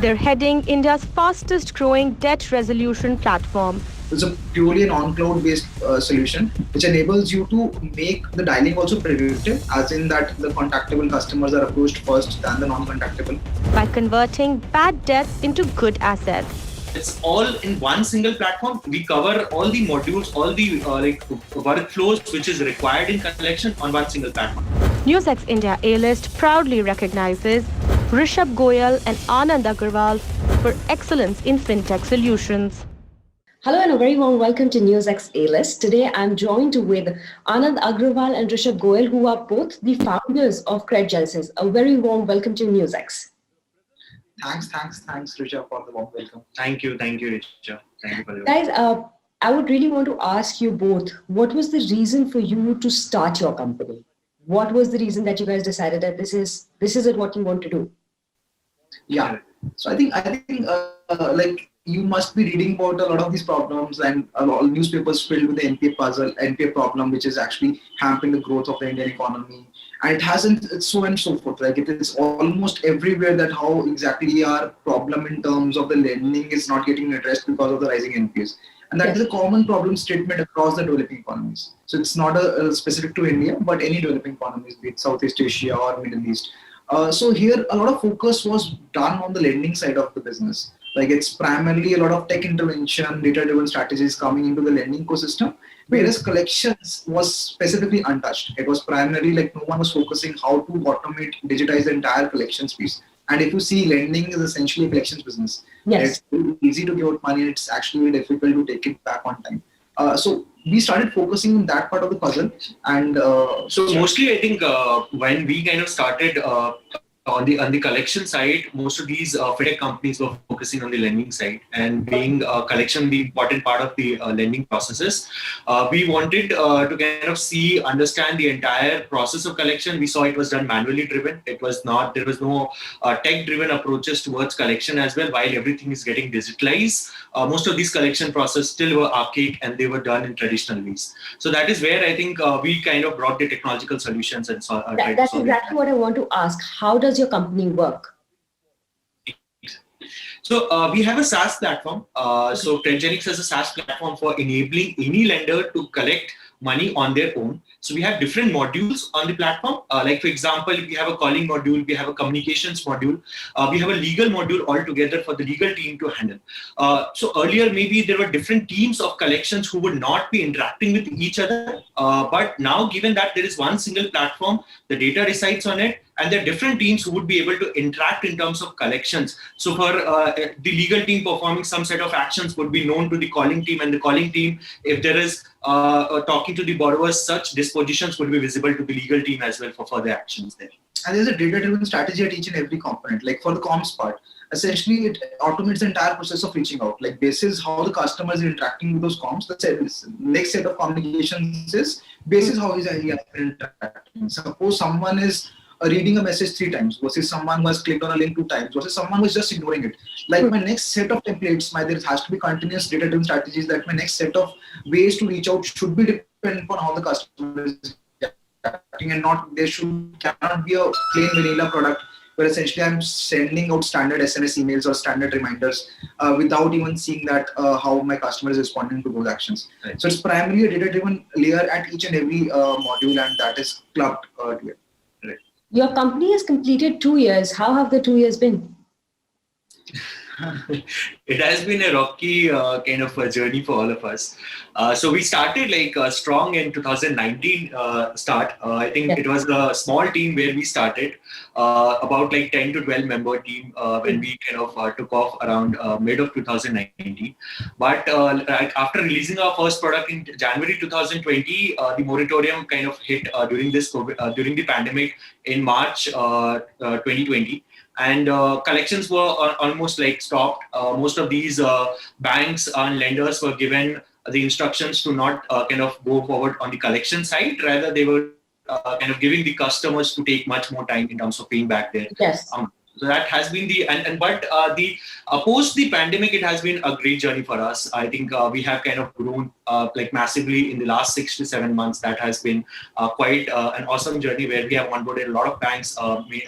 They're heading India's fastest growing debt resolution platform. It's a purely an on-cloud based solution which enables you to make the dialing also predictive, as in that the contactable customers are approached first than the non-contactable. By converting bad debts into good assets. It's all in one single platform. We cover all the modules, all the workflows which is required in collection on one single platform. NewsX India A-List proudly recognizes Rishabh Goyal and Anand Agarwal for excellence in fintech solutions. Hello and a very warm welcome to NewsX A-List. Today I'm joined with Anand Agrawal and Rishabh Goyal, who are both the founders of CredGenesis. A very warm welcome to NewsX. Thanks, Risha, for the warm welcome. Thank you, Richa. Thank you for your Guys, I would really want to ask you both, what was the reason for you to start your company? What was the reason that you guys decided that this is what you want to do? Yeah, so I think like you must be reading about a lot of these problems and a lot of newspapers filled with the NPA problem, which is actually hampering the growth of the Indian economy. And it hasn't, it's so and so forth. Like it is almost everywhere that how exactly our problem in terms of the lending is not getting addressed because of the rising NPAs. And that is a common problem statement across the developing economies. So it's not a specific to India, but any developing economies, be it Southeast Asia or Middle East. So here a lot of focus was done on the lending side of the business. Like it's primarily a lot of tech intervention, data-driven strategies coming into the lending ecosystem, whereas collections was specifically untouched. It was primarily like no one was focusing how to automate, digitize the entire collections piece. And if you see, lending is essentially a collections business. Yes. It's really easy to give out money, and it's actually very difficult to take it back on time. So we started focusing on that part of the puzzle. And so mostly I think when we kind of started on the collection side, most of these fintech companies were focusing on the lending side, and being collection the important part of the lending processes. We wanted to kind of understand the entire process of collection. We saw it was done manually driven. There was no tech driven approaches towards collection as well. While everything is getting digitalized, most of these collection processes still were archaic and they were done in traditional ways. So that is where I think we kind of brought the technological solutions and that's exactly what I want to ask. How does your company work? So we have a SaaS platform. So CredGenesis is a SaaS platform for enabling any lender to collect money on their own. So we have different modules on the platform. Like for example, we have a calling module, we have a communications module, we have a legal module altogether for the legal team to handle. So earlier, maybe there were different teams of collections who would not be interacting with each other. But now, given that there is one single platform, the data resides on it, and there are different teams who would be able to interact in terms of collections. So for the legal team performing some set of actions would be known to the calling team, and the calling team, if there is talking to the borrowers, such dispositions would be visible to the legal team as well for further actions there. And there's a data-driven strategy at each and every component. Like for the comms part, essentially it automates the entire process of reaching out. Like basis how the customer is interacting with those comms. The next set of communications is basis how he is interacting. Suppose someone is reading a message 3 times versus someone who has clicked on a link 2 times versus someone who is just ignoring it. Like my next set of templates, there has to be continuous data-driven strategies that my next set of ways to reach out should be dependent on how the customer is reacting, and cannot be a plain vanilla product where essentially I'm sending out standard SMS emails or standard reminders without even seeing that how my customer is responding to those actions. Right. So it's primarily a data-driven layer at each and every module, and that is clubbed to it. Right. Your company has completed 2 years. How have the 2 years been? It has been a rocky kind of a journey for all of us. So we started strong in 2019 start. I think it was a small team where we started, about 10 to 12 member team when we kind of took off around mid of 2019. But after releasing our first product in January 2020, the moratorium kind of hit during the pandemic in March 2020. And collections were almost stopped. Most of these banks and lenders were given the instructions to not kind of go forward on the collection side. Rather, they were kind of giving the customers to take much more time in terms of paying back their So that has been the post the pandemic, it has been a great journey for us. I think we have kind of grown like massively in the last 6 to 7 months. That has been quite an awesome journey where we have onboarded a lot of banks,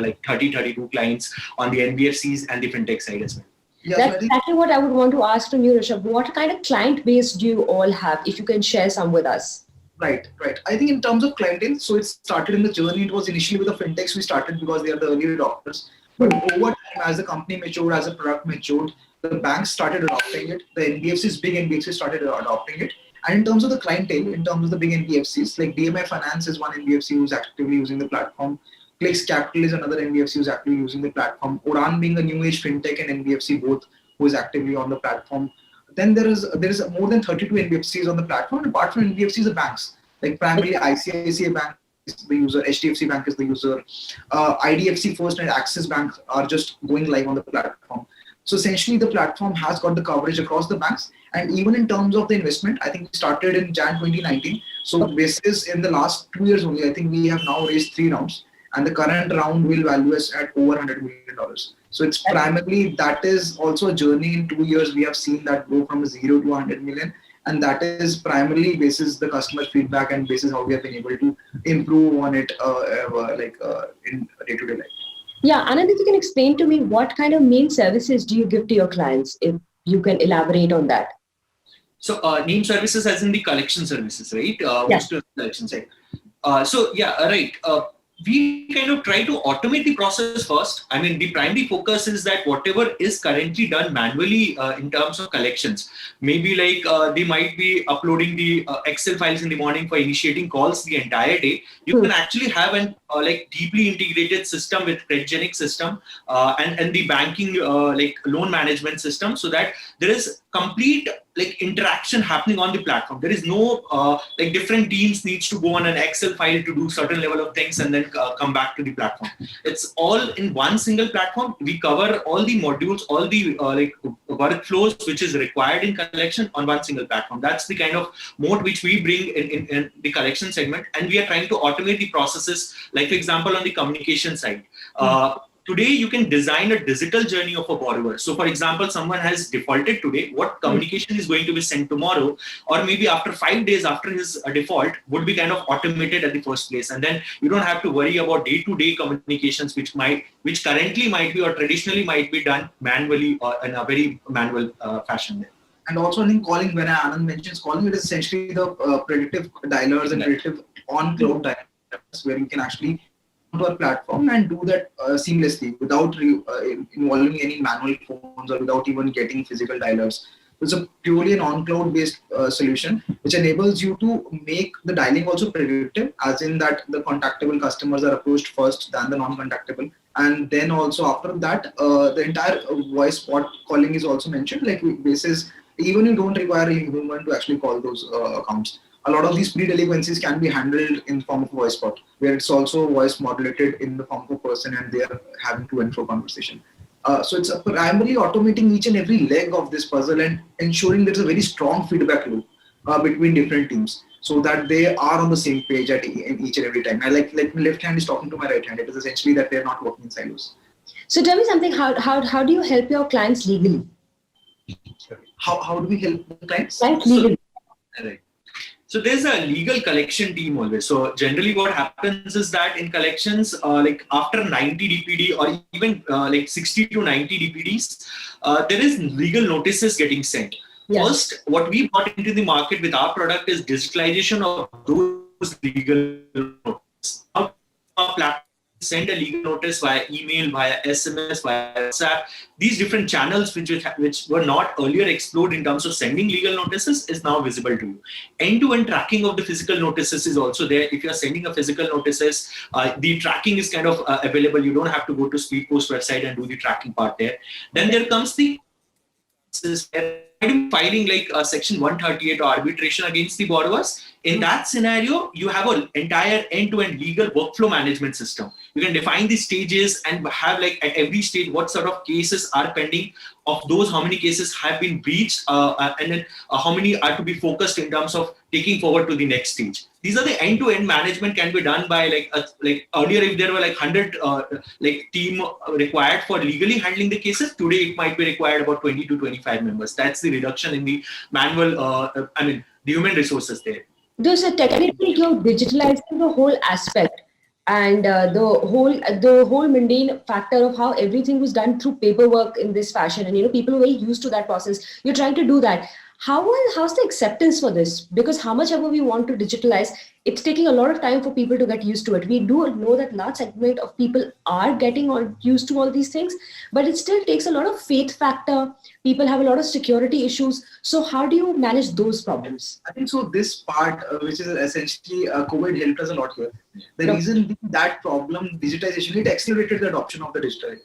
like 32 clients on the NBFCs and the fintech side as well. Yeah, That's exactly what I would want to ask from you, Rishabh. What kind of client base do you all have? If you can share some with us. Right. I think in terms of clientele, so it started in the journey. It was initially with the fintechs we started because they are the early adopters. But over time, as the company matured, as the product matured, the banks started adopting it. The NBFCs, big NBFCs started adopting it. And in terms of the clientele, in terms of the big NBFCs, like DMI Finance is one NBFC who's actively using the platform. Clicks Capital is another NBFC who's actively using the platform. Udan being a new age fintech and NBFC both who is actively on the platform. Then there is more than 32 NBFCs on the platform. And apart from NBFCs, the banks, like primarily ICICI Bank is the user, HDFC Bank is the user, IDFC First and Axis Bank are just going live on the platform. So essentially the platform has got the coverage across the banks. And even in terms of the investment, I think we started in Jan 2019. So basis in the last 2 years only, I think we have now raised 3 rounds. And the current round will value us at over $100 million. So it's primarily, that is also a journey. In 2 years, we have seen that go from 0 to 100 million. And that is primarily basis the customer feedback and basis how we have been able to improve on it in day-to-day life. Yeah, Anand, if you can explain to me what kind of main services do you give to your clients, if you can elaborate on that. So name services as in the collection services, right? Yes. Most of the collection side. We kind of try to automate the process first. I mean, the primary focus is that whatever is currently done manually in terms of collections, maybe like they might be uploading the Excel files in the morning for initiating calls the entire day. You can actually have an like deeply integrated system with Credgenic system and the banking like loan management system, so that there is complete like interaction happening on the platform. There is no like different teams needs to go on an Excel file to do certain level of things and then come back to the platform. It's all in one single platform. We cover all the modules, all the like workflows which is required in collection on one single platform. That's the kind of mode which we bring in the collection segment, and we are trying to automate the processes. Like for example, on the communication side. Today, you can design a digital journey of a borrower. So, for example, someone has defaulted today, what communication is going to be sent tomorrow, or maybe after 5 days after his default, would be kind of automated at the first place. And then you don't have to worry about day-to-day communications, which currently might be or traditionally might be done manually or in a very manual fashion. And also, I think calling, when Anand mentions calling, it is essentially the predictive dialers and predictive on-cloud dialers, where you can actually to our platform and do that seamlessly without involving any manual phones or without even getting physical dialers. It's a purely an on-cloud based solution which enables you to make the dialing also predictive, as in that the contactable customers are approached first than the non-contactable. And then also after that, the entire voice bot calling is also mentioned, like basis, even you don't require a human to actually call those accounts. A lot of these pre-delinquencies can be handled in form of voice bot, where it's also voice modulated in the form of a person and they are having to and fro conversation. So it's primarily automating each and every leg of this puzzle and ensuring there's a very strong feedback loop between different teams, so that they are on the same page in each and every time. I like my left hand is talking to my right hand. It is essentially that they're not working in silos. So tell me something, how do you help your clients legally? How do we help the clients? Clients legally. Right. So there's a legal collection team always. So generally what happens is that in collections, like after 90 DPD or even like 60 to 90 DPDs, there is legal notices getting sent. Yes. First, what we brought into the market with our product is digitalization of those legal notices. Our platform send a legal notice via email, via SMS, via WhatsApp. These different channels which were not earlier explored in terms of sending legal notices is now visible to you. End-to-end tracking of the physical notices is also there. If you're sending a physical notices, the tracking is kind of available. You don't have to go to Speed Post website and do the tracking part there. Then there comes the filing like section 138 or arbitration against the borrowers. In that scenario, you have an entire end-to-end legal workflow management system You can define the stages and have like at every stage what sort of cases are pending. Of those, how many cases have been breached, and then how many are to be focused in terms of taking forward to the next stage. These are the end-to-end management can be done by like earlier if there were like 100 like team required for legally handling the cases. Today it might be required about 20 to 25 members. That's the reduction in the manual, the human resources there. So technically, you're digitalizing the whole aspect and the whole mundane factor of how everything was done through paperwork in this fashion, and people are very used to that process. You're trying to do that. How's the acceptance for this? Because how much ever we want to digitalize, it's taking a lot of time for people to get used to it. We do know that large segment of people are getting used to all these things, but it still takes a lot of faith factor. People have a lot of security issues. So how do you manage those problems? I think so. This part, which is essentially COVID helped us a lot here. The reason being that problem, digitization, it accelerated the adoption of the digital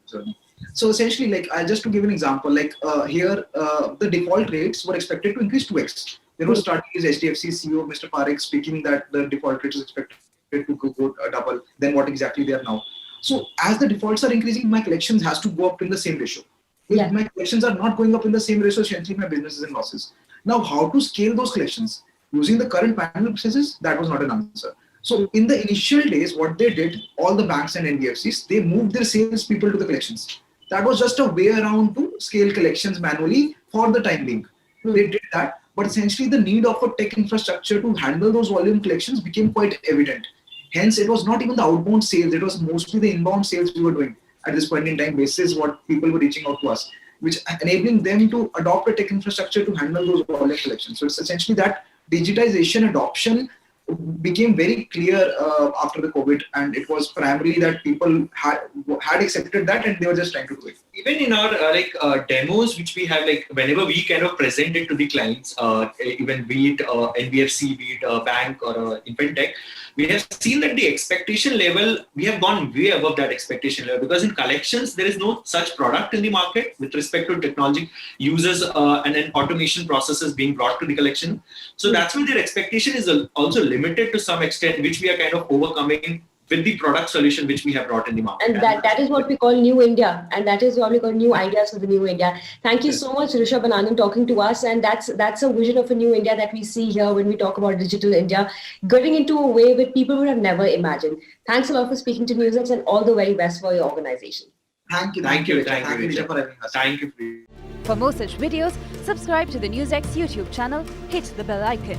journey. So essentially, like just to give an example, like here the default rates were expected to increase 2x. There was starting as HDFC CEO Mr. Parekh speaking that the default rate is expected to go double than what exactly they are now. So as the defaults are increasing, my collections has to go up in the same ratio. If my collections are not going up in the same ratio, essentially my business is in losses. Now, how to scale those collections using the current manual processes? That was not an answer. So in the initial days, what they did, all the banks and NBFCs, they moved their sales people to the collections. That was just a way around to scale collections manually for the time being. They did that, but essentially the need of a tech infrastructure to handle those volume collections became quite evident. Hence, it was not even the outbound sales, it was mostly the inbound sales we were doing at this point in time basis, what people were reaching out to us, which enabling them to adopt a tech infrastructure to handle those volume collections. So it's essentially that digitization adoption became very clear after the COVID, and it was primarily that people had accepted that and they were just trying to do it. Even in our demos, which we have, like whenever we kind of present it to the clients, even be it NBFC, be it a bank or in fintech, we have seen that the expectation level, we have gone way above that expectation level, because in collections, there is no such product in the market with respect to technology, users and then automation processes being brought to the collection. So that's why their expectation is also limited to some extent, which we are kind of overcoming with the product solution which we have brought in the market. And that is what we call New India, and that is what we call new ideas for the New India. Thank you so much, Rishabh and Anand, talking to us. And that's a vision of a new India that we see here when we talk about digital India, getting into a way that people would have never imagined. Thanks a lot for speaking to NewsX, and all the very best for your organization. Thank you, Rishabh, for having us. Thank you. For more such videos, subscribe to the NewsX YouTube channel, hit the bell icon.